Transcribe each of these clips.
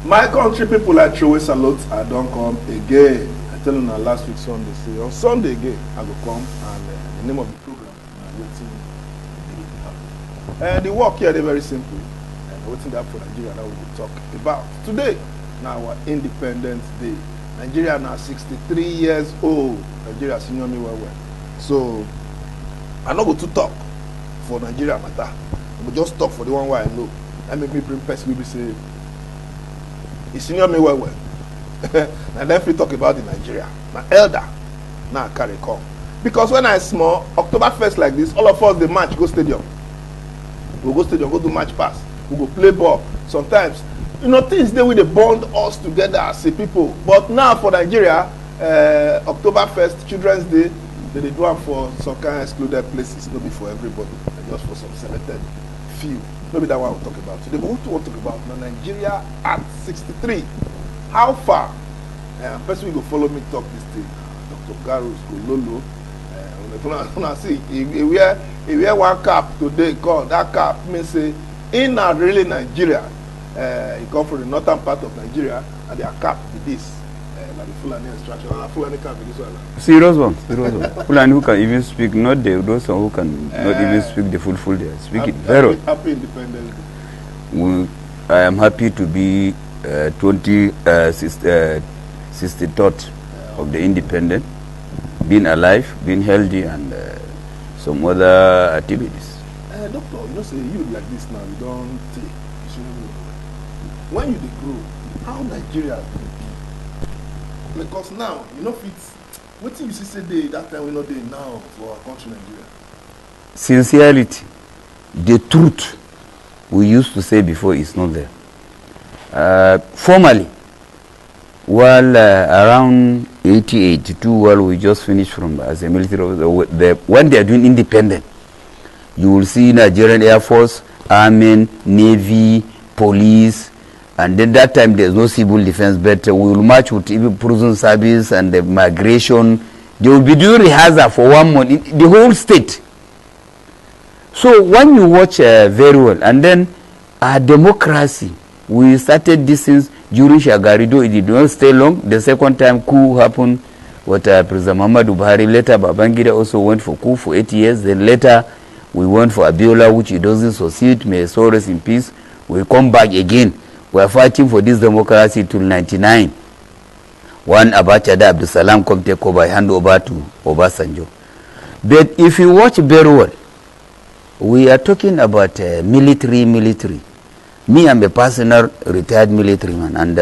My country people, I throw a salute. I don't come again. I tell you now last week Sunday, say on Sunday again, I will come and the name of the program, and the work here, they're very simple. And waiting that for Nigeria that we will talk about. Today, now our Independence Day. Nigeria now 63 years old. Nigeria senior me well. So, I'm not going to talk for Nigeria matter. I will just talk for the one way I know. That make me bring person will say, it's senior me well. And then we talk about the Nigeria. My elder, now carry come. Because when I small, October 1st like this, all of us, the match, go stadium. We'll go stadium, go do match pass. We'll go play ball. Sometimes, you know, things they will bond us together as a people. But now for Nigeria, October 1st, Children's Day, they do it for some kind of excluded places, not be for everybody, just for some selected few. Maybe that one we'll talk about today. But what we want to talk about now, Nigeria at 63. How far? Person will go follow me talk this thing. Dr. GARUS, GOLOLO. When I see, he wear one cap today, called that cap means say, in not really Nigeria. He come from the northern part of Nigeria, and their cap with this. Like the Fulani instruction. Fulani cap with this one. Serious one. Fulani who can even speak, not those who can not even speak the full day. Speak it very well. Happy Independence Day. I am happy to be 63rd of the independent, being alive, being healthy, and some other activities. Doctor, you know, say you like this now, you don't take. When you grow, how Nigeria will be? Because now, you know, what you see say that time we know they now for our country, Nigeria. Sincerity, the truth we used to say before is not there. Formally, while around 82, while we just finished from as a military officer, when they are doing independent, you will see Nigerian Air Force, Army, Navy, Police, and then that time there's no civil defense, but we will match with even prison service and the migration. They will be doing rehearsal for 1 month in the whole state. So when you watch very well, and then our democracy, we started this since during Shagarido. It did not stay long. The second time coup happened with President Muhammadu Buhari. Later Babangida also went for coup for 8 years. Then later we went for Abiola, which he doesn't succeed. May so rest in peace. We come back again. We are fighting for this democracy till 99. One Abachada Abdul Salam come take over, hand over to Obasanjo. But if you watch very well, we are talking about military. Me, I'm a personal retired military man, and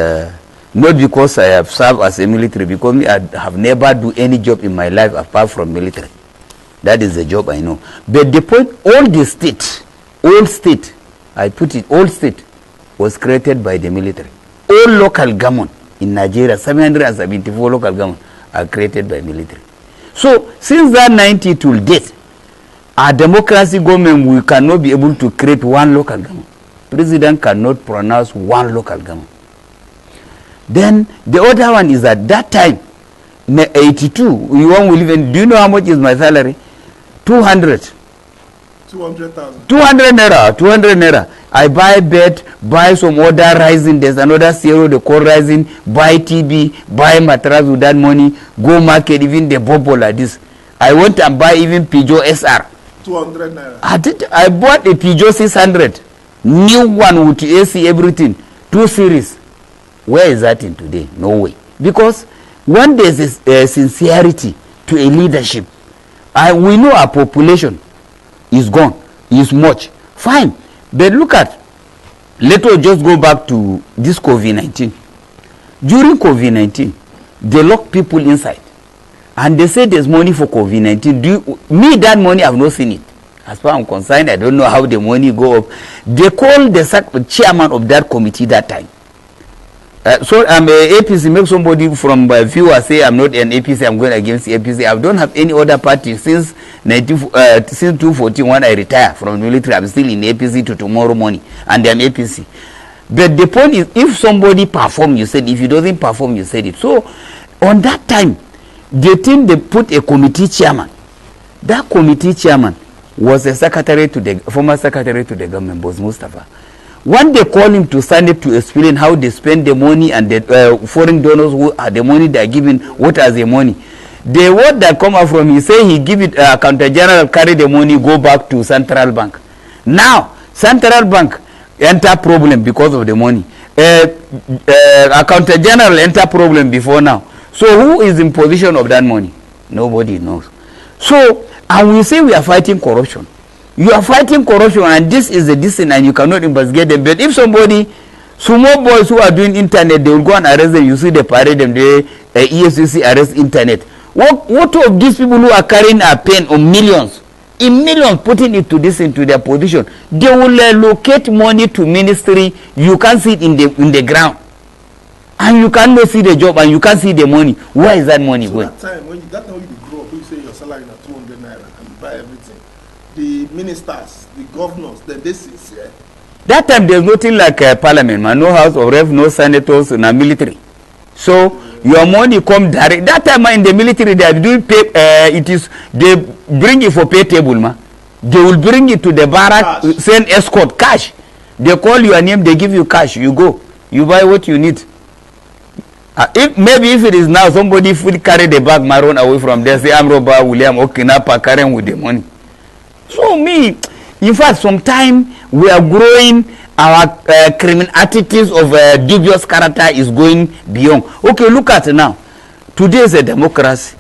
not because I have served as a military, because me, I have never do any job in my life apart from military. That is the job I know. But the point, all state, I put it, all state was created by the military. All local government in Nigeria, 774 local government are created by military. So, since that 90 till date, our democracy government, we cannot be able to create one local government. President cannot pronounce one local government. Then the other one is at that time, 82, you won't believe, and do you know how much is my salary? 200,000. 200 naira. I buy bed, buy some other rising, there's another zero, the core rising, buy TB, buy mattress with that money, go market, even the bubble like this. I went and buy even Peugeot SR. 200 naira. I bought a Peugeot 600. New one with AC, everything. 2 series. Where is that in today? No way. Because when there's a sincerity to a leadership, we know our population is gone, is much. Fine. But look at, let us just go back to this COVID-19. During COVID-19, they locked people inside. And they say there's money for COVID-19. Me, that money, I've not seen it. As far as I'm concerned, I don't know how the money go up. They called the chairman of that committee that time. So I'm a APC. Make somebody from viewer say I'm not an APC. I'm going against the APC. I don't have any other party since 2014 when I retire from the military. I'm still in APC to tomorrow morning, and I'm APC. But the point is, if somebody perform, you said. If he doesn't perform, you said it. So on that time, they think they put a committee chairman. That committee chairman was a secretary to the former secretary to the government, Boss Mustafa. When they call him to stand up to explain how they spend the money and the foreign donors who are the money they are giving, what are the money? The word that come out from, he say he give it, Accountant General carry the money, go back to Central Bank. Now, Central Bank enter problem because of the money. Accountant General enter problem before now. So who is in position of that money? Nobody knows. So, and we say we are fighting corruption. You are fighting corruption, and this is a decent, and you cannot investigate them. But if somebody, small boys who are doing internet, they will go and arrest them. You see they parade them, the EFCC arrest internet. What of these people who are carrying a pen of millions, in millions, putting it to this into their position? They will allocate money to ministry. You can't see it in the ground, and you cannot see the job, and you can't see the money. Where is that money going? That time when you grow up, you say your salary is 200 naira and you buy everything. The ministers, the governors, then they say, yeah. That time there's nothing like parliament, man. No house of rep, no senators, no military. So your money come direct. That time in the military they are doing pay. They bring it for pay table, man. They will bring it to the barrack, send escort cash. They call your name, they give you cash. You go, you buy what you need. If it is now somebody will carry the bag, run away from there, say I'm robber William or kidnapper carrying with the money. So me, in fact, sometimes we are growing. Our criminal attitudes of dubious character is going beyond. Okay, look at it now. Today is a democracy.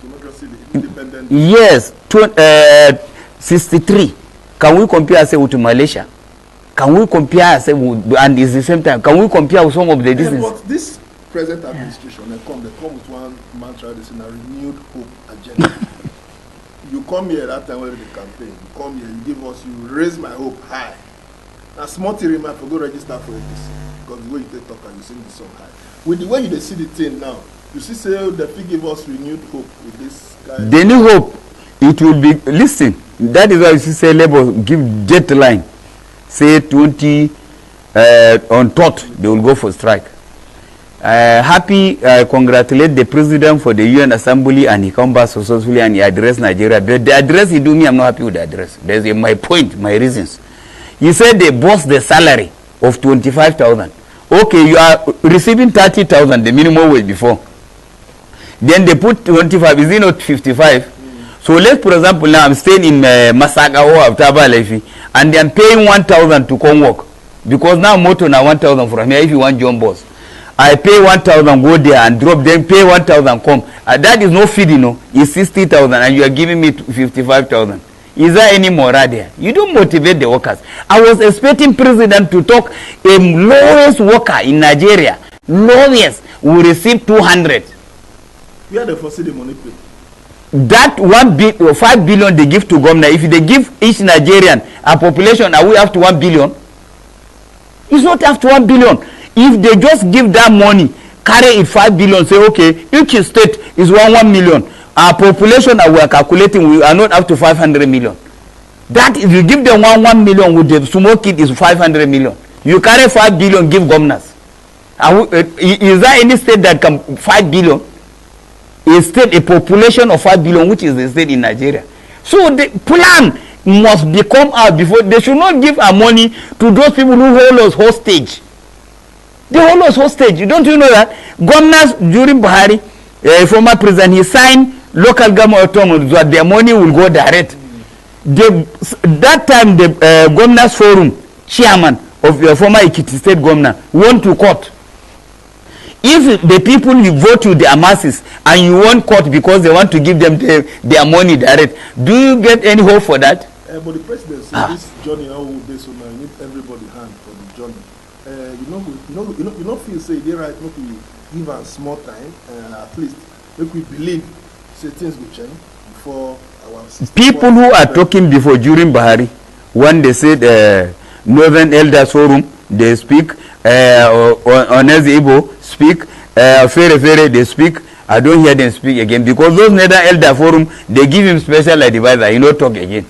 Democracy, independent. Yes, 63. Can we compare say with Malaysia? Can we compare say with, and it's the same time? Can we compare with some of the distance? But this present administration, they come with one mantra. This is a renewed hope agenda. You come here that time when the campaign. You come here, you give us, you raise my hope high. Now, small theory, I go register for this because the way you talk and you sing the song high. With the way you see the thing now, you see, say the people give us renewed hope with this guy. The new hope, it will be. Listen, that is why you see, say Labour give deadline, say 20 on thought they will go for strike. Congratulate the president for the UN Assembly, and he come back successfully and he address Nigeria. But the address he do me, I'm not happy with the address. There's my point, my reasons. He said they boss the salary of 25,000. Okay, you are receiving 30,000, the minimum wage before. Then they put 25. Is it not 55? So let's, for example, now I'm staying in Masaka or Taba Lefi, and I'm paying 1,000 to come work because now motor now 1,000 from here. If you want John boss, I pay 1,000, go there and drop, then pay 1,000, come. That is no feeding, no. It's 60,000, and you are giving me 55,000. Is there any moral there? You don't motivate the workers. I was expecting president to talk a lowest worker in Nigeria, lowest, will receive 200. Where they foresee the money pay? That 5 billion they give to government. If they give each Nigerian a population, are we up to 1 billion? It's not up to 1 billion. If they just give that money, carry it 5 billion, say okay, each state is 1 million. Our population that we are calculating, we are not up to 500 million. That if you give them 1 million with the small kid is 500 million. You carry 5 billion, give governors. Is there any state that can 5 billion? A state, a population of 5 billion, which is the state in Nigeria. So the plan must become out before. They should not give our money to those people who hold us hostage. They hold us hostage. Don't you know that? Governors during Buhari, former president, he signed local government autonomy that their money will go direct. That time the governors forum chairman of your former Ekiti state governor went to court. If the people you vote to their masses and you want court because they want to give them their money direct, do you get any hope for that? But the president said this journey how will be so now you need everybody hand for the journey. You know feel say they right make we give a small time at least make we believe say things will change before our people who are talking before during Buhari when they said Northern Elders Forum they speak on Igbo speak Fere they speak. I don't hear them speak again because those Northern Elder Forum they give him special advisor, he no talk again.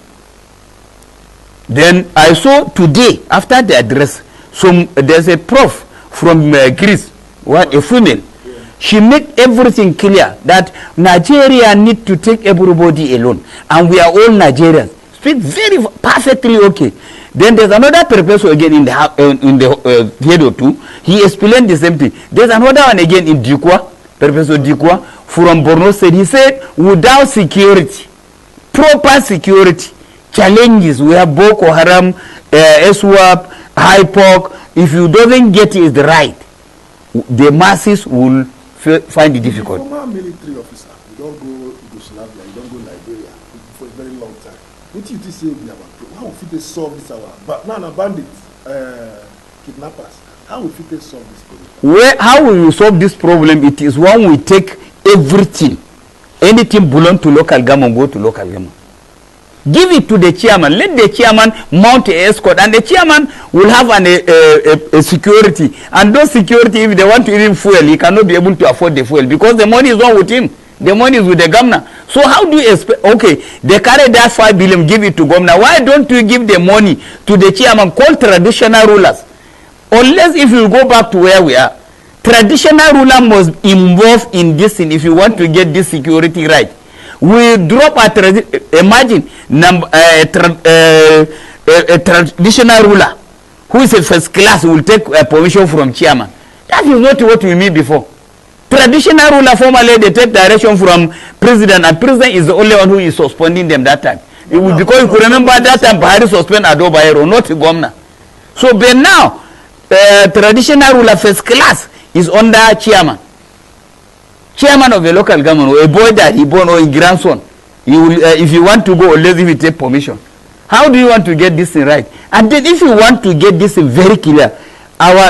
Then I saw today after the address there's a prof from Greece, a female. She made everything clear that Nigeria need to take everybody alone, and we are all Nigerians. speak very perfectly okay. Then there's another professor again in the head or two. He explained the same thing. There's another one again in Dikwa, Professor Dikwa from Borno State. He said, without security, proper security, challenges, we have Boko Haram, SWAP, HIPOC. If you don't get it right, the masses will find it difficult. Former military officer, you don't go Yugoslavia, you don't go Liberia for a very long time. What do you say we have a how will they solve this our bandits, kidnappers? How will they solve this problem? How will you solve this problem? It is when we take everything, anything belong to local government, go to local government. Give it to the chairman. Let the chairman mount a escort, and the chairman will have a security. And those security, if they want to even fuel, he cannot be able to afford the fuel because the money is not with him. The money is with the governor. So how do you expect? Okay, they carry that 5 billion, give it to governor. Why don't you give the money to the chairman called traditional rulers? Unless if you go back to where we are, traditional ruler must involve in this thing if you want to get this security right. We drop imagine a traditional ruler who is a first class will take permission from chairman. That is not what we mean before. Traditional ruler formally they take direction from president, and president is the only one who is suspending them that time. Because you could remember that time Buhari suspend Ado Bayero, not the governor. So but now traditional ruler first class is under chairman. Chairman of a local government, or a boy that he born, or a grandson, you will, if you want to go, unless if you take permission. How do you want to get this thing right? And then if you want to get this thing very clear,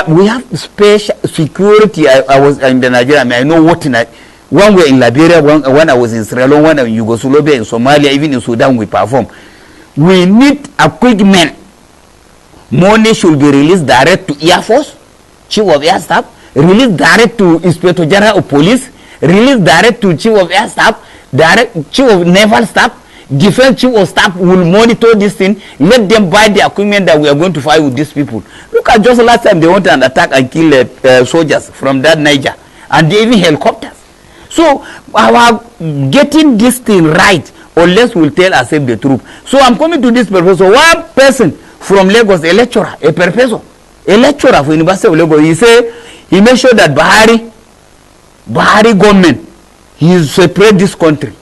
we have special security. I was in the Nigeria, I know what in one way in Liberia, when I was in Sierra Leone, when I was in Yugoslavia, in Somalia, even in Sudan, we perform. We need equipment. Money should be released direct to Air Force, Chief of Air Staff, released direct to Inspector General of Police, released direct to Chief of Air Staff, direct Chief of Naval Staff, Defense Chief of Staff will monitor this thing. Let them buy the equipment that we are going to fight with these people. Look at just last time they went and attack and kill soldiers from that Niger, and they even helicopters. So our getting this thing right, unless we'll tell ourselves the truth. So I'm coming to this professor. One person from Lagos, a lecturer, a professor, a lecturer for University of Lagos, he said he made sure that Buhari government, he separate this country.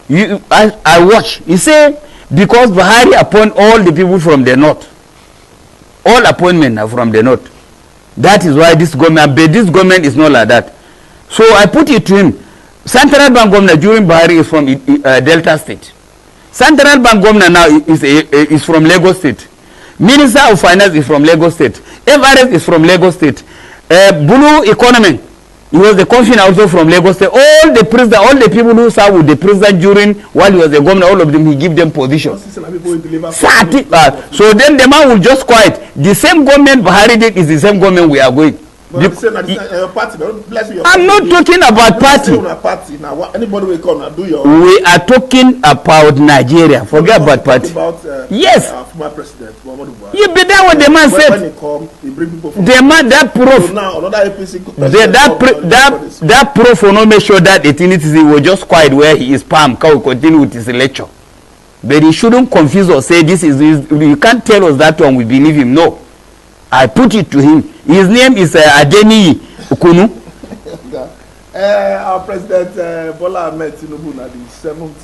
I watch. He said because Buhari appoint all the people from the north. All appointments are from the north. That is why this government, but this government is not like that. So I put it to him. Central Bank governor during Buhari is from Delta State. Central Bank governor now is from Lagos State. Minister of Finance is from Lagos State. Everest is from Lagos State. Blue Ekanem, he was the commissioner also from Lagos State. All the president, all the people who served with the president during while he was the governor, all of them, he give them position. So then the man will just quiet. The same government Buhari did is the same government we are going. I'm not talking about party. Anybody will come and do your. We are talking about Nigeria. Forget about party. Yes. Former president. You be there what the man said. When he come, he bring people from. The man that proof. So now another APC. That proof will not make sure that it was just quiet where he is. Palm can continue with his lecture. But he shouldn't confuse or say this is. You can't tell us that one. We believe him. No. I put it to him. His name is Adeni Ukunu. Our president Bola Ahmed Tinubu, the 7th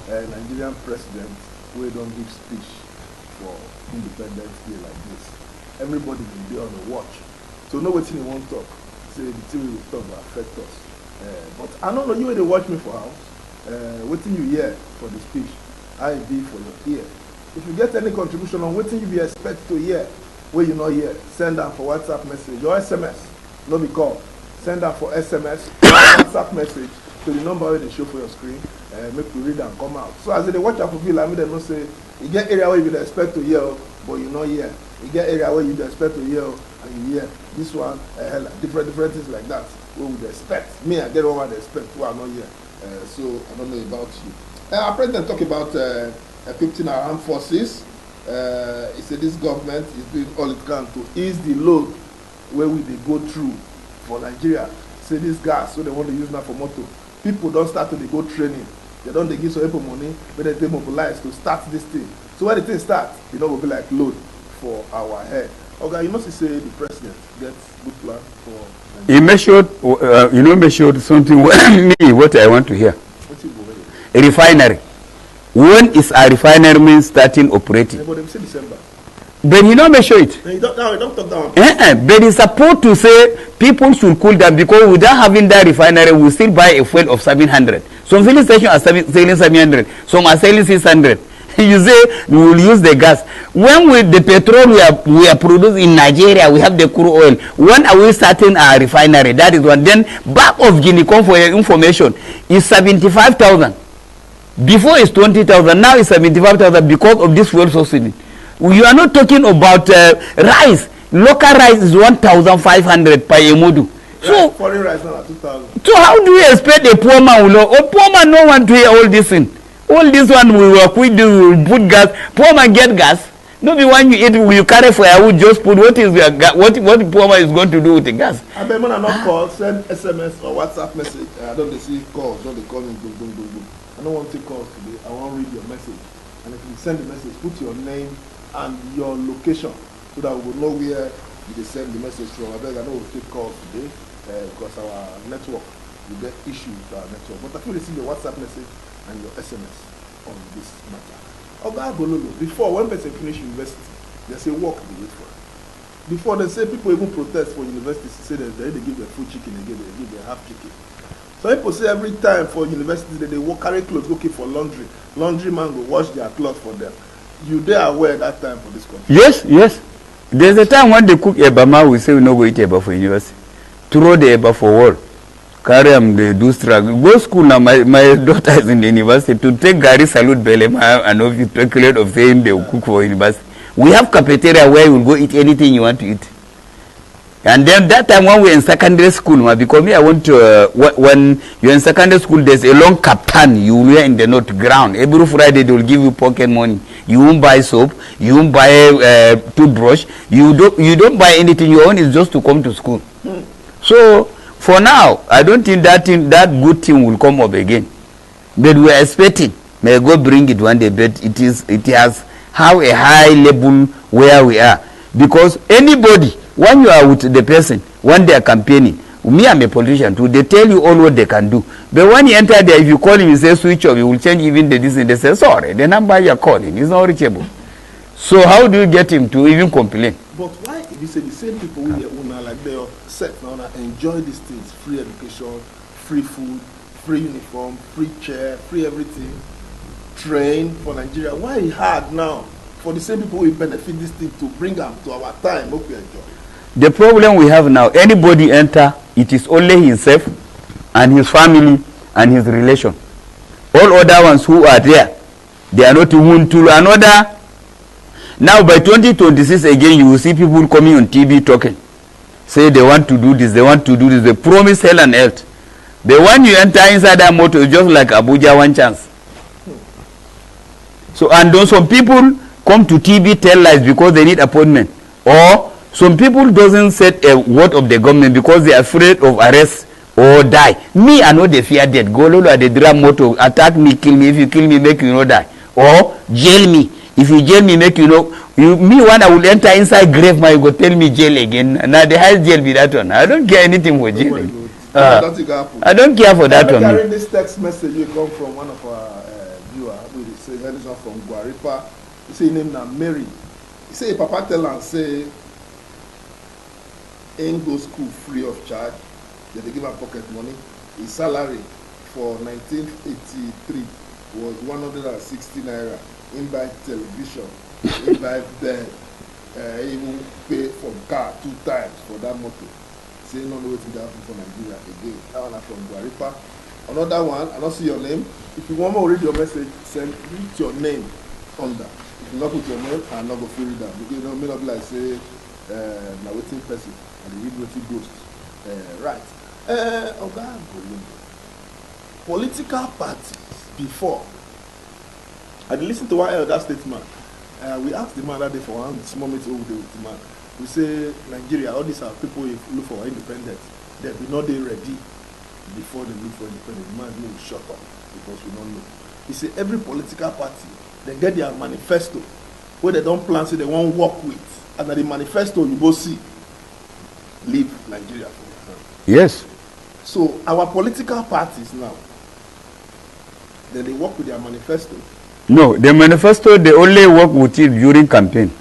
Nigerian president, we don't give speech for Independence Day like this. Everybody will be on the watch. So know what he won't talk. Say the thing will talk will affect us. But I don't know you will watch me for house. What you hear for the speech, I be for your ear. If you get any contribution on what you be expect to hear, where you not here, send them for WhatsApp message or SMS. No be call. Send them for SMS or WhatsApp message to the number where they show for your screen. Make you read and come out. So as they watch out for people, I mean they don't say you get area where you expect to hear, but you not here. You get area where you expect to hear and you hear this one, different things like that. What would they expect? Me, I get what they expect. Who are not here. So I don't know about you. Our president talk about equipping our armed forces. He said this government is doing all it can to ease the load where we they go through for Nigeria. Say this gas, so they want to use now for motor. People don't start to they go training They don't they give some people money, but they mobilize to start this thing. So when the thing starts, you know, will be like load for our head. Okay, you must say the president gets good plan for Nigeria. He measured something me what I want to hear. A refinery. When is a refinery means starting operating? Yeah, but they say December. But he don't measure it. No, you don't talk down. But he's supposed to say people should cool down because without having that refinery, we still buy a fuel of 700. Some filling stations are selling 700. Some are selling 600. You say we will use the gas. When with the petrol we are producing in Nigeria, we have the crude oil. When are we starting our refinery? That is one. Then back of Guinea for your information is 75,000. Before it's 20,000. Now it's 75,000 because of this fuel subsidy. You are not talking about rice. Local rice is 1,500 per emudu. So foreign rice now at 2,000. So how do you expect a poor man will know? A poor man no want to hear all this thing. All this one we work with, we will put gas. Poor man get gas. No be when you eat, you carry for I would just put what is your what the poor man is going to do with the gas. I bet when I not call, send SMS or WhatsApp message. I don't see calls, don't they call me boom boom boom boom. I don't want to take calls today. I want to read your message. And if you send the message, put your name and your location so that we will know where you send the message from. I beg I know we'll take calls today because our network will get issues with our network. But I feel receive your WhatsApp message and your SMS on this matter. GOLOLO, before when person finish university, they say work they wait for it. Before they say people even protest for universities, say that they give their full chicken again, they give their half chicken. So people say every time for university that they walk carry clothes looking for laundry. Laundry man go wash their clothes for them. You they are aware that time for this country? Yes, yes. There's a time when they cook eba, we say we no go eat eba for university. Throw the eba for wall. Carry them, they do struggle. Go school now. My daughter is in the university. To take Gary salute Belema and if you speculate of saying they will cook for university. We have cafeteria where you will go eat anything you want to eat. And then that time when we're in secondary school, because me I want to when you're in secondary school, there's a long kaftan you wear in the north ground. Every Friday they will give you pocket money. You won't buy soap. You won't buy toothbrush. You don't buy anything. Your own is just to come to school. So for now, I don't think that good thing will come up again. But we are expecting. May God bring it one day. But it has how a high level where we are. Because anybody, when you are with the person, when they are campaigning, me I'm a politician too, they tell you all what they can do. But when you enter there, if you call him, you say switch off, you will change even the distance. They say, sorry, the number you are calling is not reachable. So how do you get him to even complain? But why if you say the same people who are like they are set now enjoy these things, free education, free food, free uniform, free chair, free everything, train for Nigeria, why is it hard now for the same people who benefit this thing to bring them to our time? Hope we enjoy. The problem we have now, anybody enter, it is only himself and his family and his relation. All other ones who are there, they are not even to another. Now by 2026 again, you will see people coming on TV talking. Say they want to do this, they want to do this, they promise hell and earth. But when you enter inside that motor, it's just like Abuja one chance. So, and then some people come to TV tell lies because they need appointment. Or some people doesn't set a word of the government because they are afraid of arrest or die. Me, I know they fear death. GOLOLO at the drum motto, attack me, kill me. If you kill me, make you not die. Or jail me. If you jail me, make you know. Me, when I will enter inside grave, my go tell me jail again. Now the highest jail be that one. I don't care anything for jail. I don't care for that one. I read this text message you come from one of our viewers. He say this one from Guaripa. He say his name now Mary. He say Papa tell and say ain't go school free of charge. They give him pocket money. His salary for 1983 was 160 naira. In buy television, in buy bed, even pay for car 2 times for that motor. Say no know what to happen for Nigeria again. That one from Guaripa. Another one, I don't see your name. If you want me to read your message, send your name under. If you not put your name, I'm not going to read that. Because you know, may not be like say now waiting person and the read waiting ghost. Right. Political parties before. I listened to one elder statesman. We asked the man that day for one small meeting over there with the man. We say Nigeria, all these are people who look for independence. They be not they ready before they look for independence. The man will shut up. because we don't know. You see, every political party, they get their manifesto, where they don't plan, say they won't work with. And the manifesto, you both see, leave Nigeria for their hand. Yes. So our political parties now, then they work with their manifesto. No, the manifesto, they only work with it during campaign.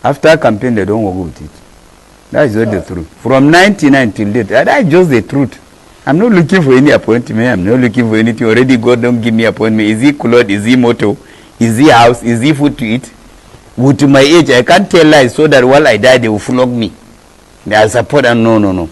After campaign, they don't work with it. That is not the truth. From 99 till date, that is just the truth. I'm not looking for any appointment. I'm not looking for anything. Already God don't give me appointment. Is he clothes? Is he motor? Is he house? Is he food to eat? With my age, I can't tell lies so that while I die, they will flog me. They are support and no.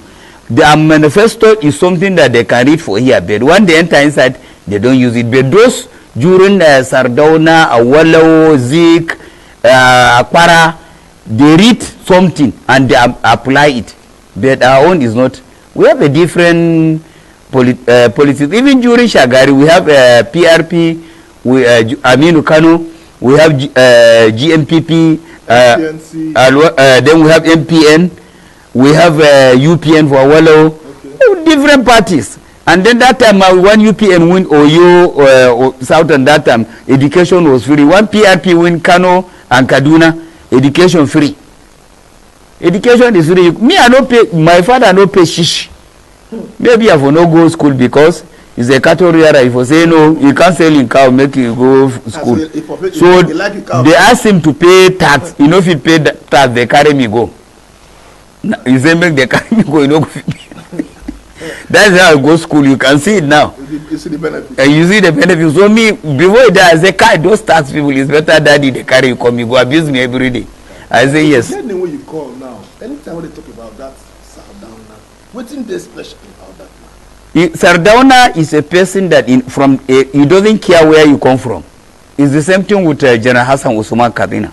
The manifesto is something that they can read for here, but when they enter inside, they don't use it. But those during Sardauna, Awolowo, Zik, Akwara, they read something and they apply it. But our own is not. We have a different politics. Even during Shagari, we have PRP, Aminu Kano, we have GMPP, then we have MPN, we have UPN for Awolowo, okay. Different parties. And then that time, when UPN win Oyo, Southern, that time, education was free. When PRP win Kano and Kaduna, education free. Education is free. Me, I don't pay, my father no pay shish. Maybe I will not go to school because it's a cattle rearer. If you say no, you can't sell in cow, make you go to school. So they ask him to pay tax. You know, if he pay tax, they carry me go. You say make they carry me go, you know. That's how I go to school. You can see it now. You see the benefit. And you see the benefit. So me, before that, I say, those tax people, it's better daddy, they carry you, come, you go abuse me every day. I say yes. The way you call now, anytime when they talk about that Sardauna, what's in there special about that man? Sardauna is a person that he doesn't care where you come from. It's the same thing with General Hassan Usman Kadina.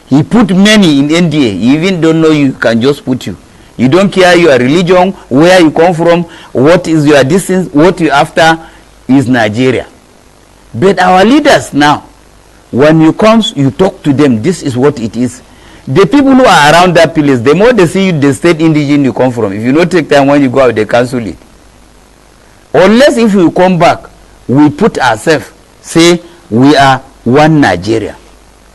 He put many in NDA. He even don't know you can just put you. You don't care your religion, where you come from, what is your distance, what you after is Nigeria. But our leaders now, when you come, you talk to them, this is what it is. The people who are around that place, the more they see you, the state indigenous you come from. If you don't take time when you go out, they cancel it. Unless if we come back, we put ourselves, say we are one Nigeria.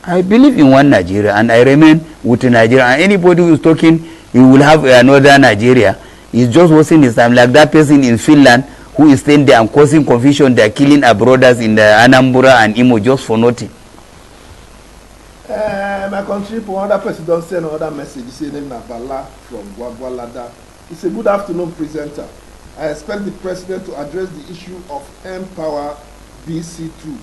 I believe in one Nigeria and I remain with Nigeria. And anybody who is talking, he will have another Nigeria. He's just wasting his time. Like that person in Finland who is staying there and causing confusion. They are killing our brothers in the Anambra and Imo just for nothing. My country, for another person don't send another message. He said, name Bala from Gwagwalada. It's a good afternoon, presenter. I expect the president to address the issue of Empower BC2,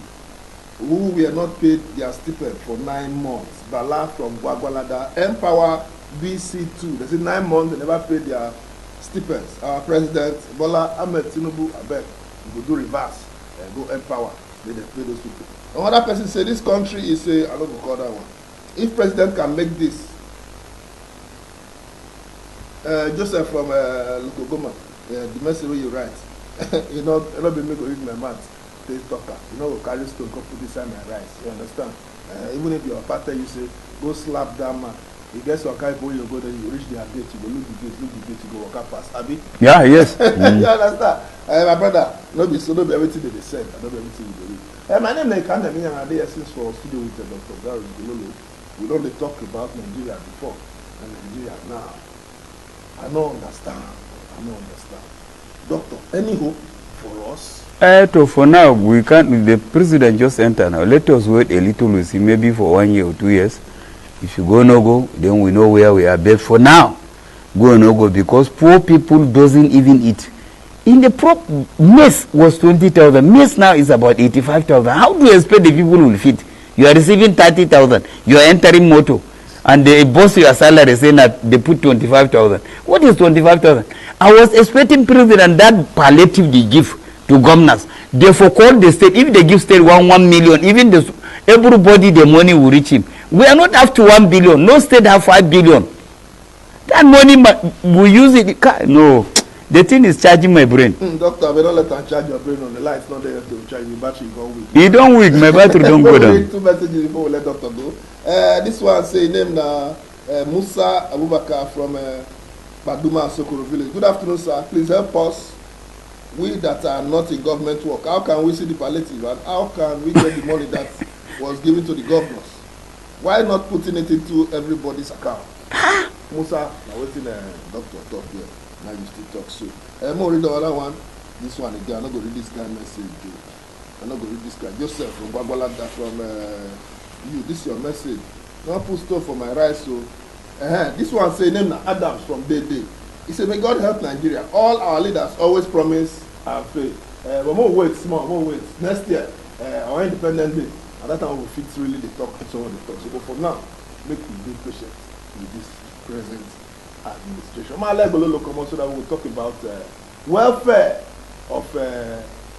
who were not paid their stipend for 9 months. Bala from Gwagwalada. Empower BC2. They said 9 months, they never paid their stipends. Our president, Bola Ahmed Tinubu, I bet, we go do reverse and go empower. They pay those people. Another person said this country is a, I don't know call that one. If president can make this, Joseph from Lukogoma, the message you write, you know be me go read my mouth, they talker. You know, carry stone, come put this on my rice. You understand? Even if your partner, you say, go slap that man. You get some kind of boy, you go there, you reach their gate, you go look the gate, you go walk up past. Abi? Yeah, yes. You understand? My brother, not be everything they said, I don't be everything you believe. My name is Ekanem, Inyang, and since for studio with Dr. GARUS, GOLOLO. We don't talk about Nigeria before and Nigeria now. I don't understand. Doctor, any hope for us? For now, we can't. The president just entered now. Let us wait a little, we see, maybe for 1 year or 2 years. If you go no go, then we know where we are. But for now, go no go because poor people doesn't even eat. In the maize was 20,000. Maize now is about 85,000. How do you expect the people will feed? You are receiving 30,000. You are entering motor, and they boss your salary saying that they put 25,000. What is 25,000? I was expecting president that palliative they give to governors. They forcall the state. If they give state 1 million, even everybody the money will reach him. We are not up to 1 billion. No state have 5 billion. That money we use it. No. The thing is charging my brain. Doctor, we don't let them charge your brain on the light. It's not there to charge your battery. Gone weak. You don't weak. My battery don't go down. 2 messages before we let doctor go. This one say name Musa Abubakar from Baduma Sokoro village. Good afternoon, sir. Please help us we that are not in government work, how can we see the palliative and how can we get the money that was given to the governors? Why not putting it into everybody's account? Musa, now waiting doctor talk here. Now you still talk so. I'm read the other one. This one again. I'm not going to read this guy message. I'm not going to read this guy. Joseph from Bagwalanda from you. This is your message. Don't put stuff for my rice. So this one say name na Adams from Day. He said, may God help Nigeria. All our leaders always promise and pray. But more wait, small, more wait. Next year, our independent day. At that time, we will fit really the talk and so on the talk. So, but for now, make we be patient with this present administration. My leg GOLOLO come on so that we will talk about welfare of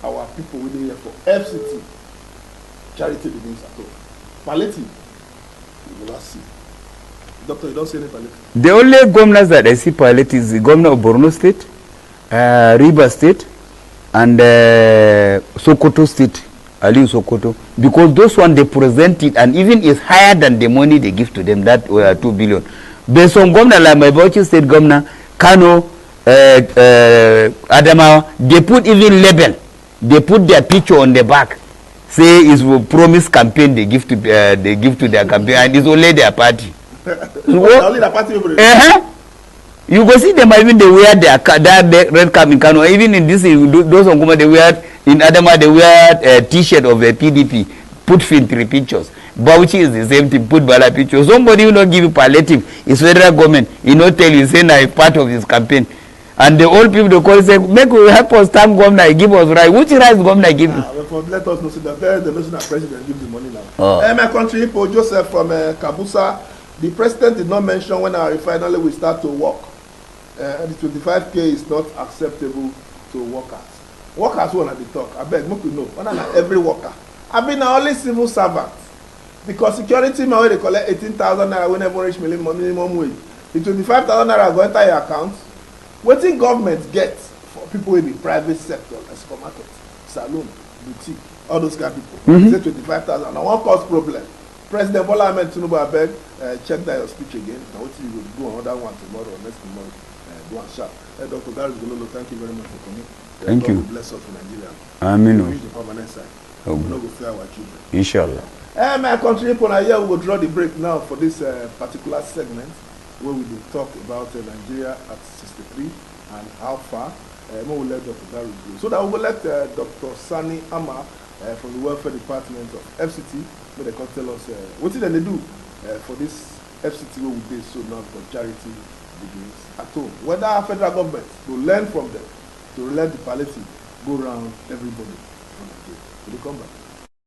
our people within here for FCT. Charity begins at home. Palliative, we will not see. Doctor, you don't see any palliative? The only governors that I see palliative is the governor of Borno State, Rivers State, and Sokoto State, Aliu Sokoto, because those ones they present it, and even is higher than the money they give to them, that were 2 billion. Based on governor like my Bauchi State governor, Kano, Adamawa, they put even label, they put their picture on the back, say it's a promise campaign they give to their campaign, and it's only their party. Only the party over you go see them even they wear that red cap in Kano. Even in this, those on Kuma they wear in Adama they wear a T-shirt of a PDP. Put 3 pictures. Bauchi is the same thing. Put Bala pictures. Somebody will not give you palliative. It's federal government. He not tell you say now part of his campaign. And the old people they call say make we help us time governor give us right. Which right governor give you? Let us know that the national president give the money now. My country people Joseph from Kabusa. The president did not mention when our refinery will start to work. The 25K is not acceptable to workers. Workers want to talk. I beg, make you know. Every worker. I mean, only civil servants. Because security man, they collect 18,000 naira when everyone reach minimum wage. The 25,000 naira go enter your account. What thing government get for people in the private sector, like supermarket, saloon, boutique, all those kind of people? Say 25,000. Now, one cause problem. President Bola Ahmed Tinubu, I beg, check that your speech again. Now, what you will do another one tomorrow or next tomorrow? Do one sharp. Dr. GARUS GOLOLO, thank you very much for coming. Thank you. God bless us for Nigeria. Amen. We reach the permanent side. We will not go fear our children. Inshallah. My country people, here we will draw the break now for this particular segment where we will talk about Nigeria at 63 and how far. We will let Dr. GARUS go. So that we will let Dr. Sani Ama from the Welfare Department of FCT, where they can tell us what did they do for this FCT where we did so now for charity begins at home. Whether our federal government to learn from them, to let the palliative go around everybody. So they come back.